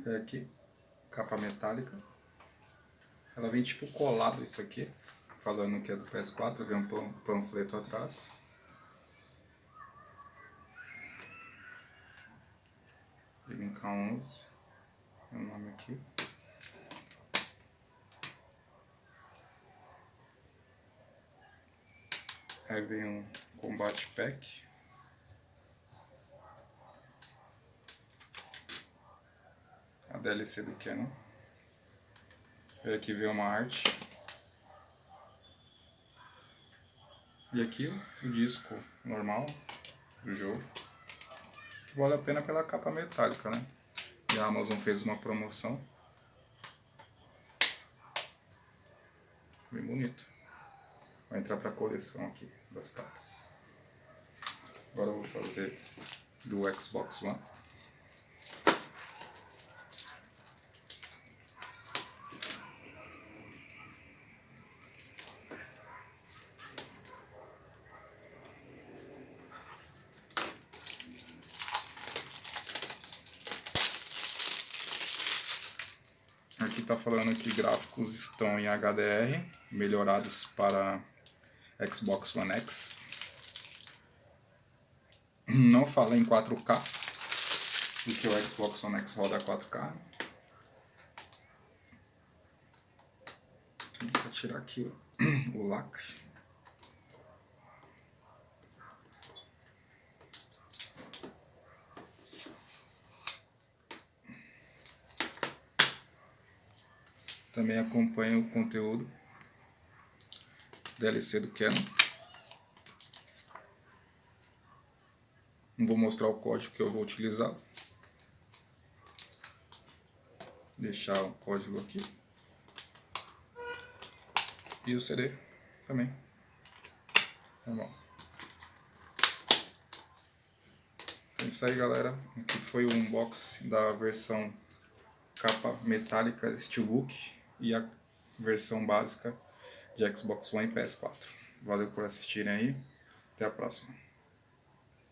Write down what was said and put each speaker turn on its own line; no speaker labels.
É aqui, capa metálica. Ela vem tipo colado isso aqui, falando que é do PS4, vem um panfleto atrás. Vem K11, é o nome aqui. Aí vem um Combat Pack. A DLC do Canon. E aqui vem uma arte. E aqui o disco normal do jogo. Que vale a pena pela capa metálica, né? E a Amazon fez uma promoção. Bem bonito. Vai entrar para a coleção aqui das capas. Agora eu vou fazer do Xbox One. Aqui está falando que gráficos estão em HDR, melhorados para Xbox One X. Não fala em 4K, porque o Xbox One X roda 4K. Vou tirar aqui o lacre. Também acompanha o conteúdo DLC do Canon. Não vou mostrar o código que eu vou utilizar. Vou deixar o código aqui. E o CD também. Normal. É isso aí, galera. Aqui foi o unboxing da versão capa metálica Steelbook e a versão básica de Xbox One e PS4. Valeu por assistirem aí. Até a próxima.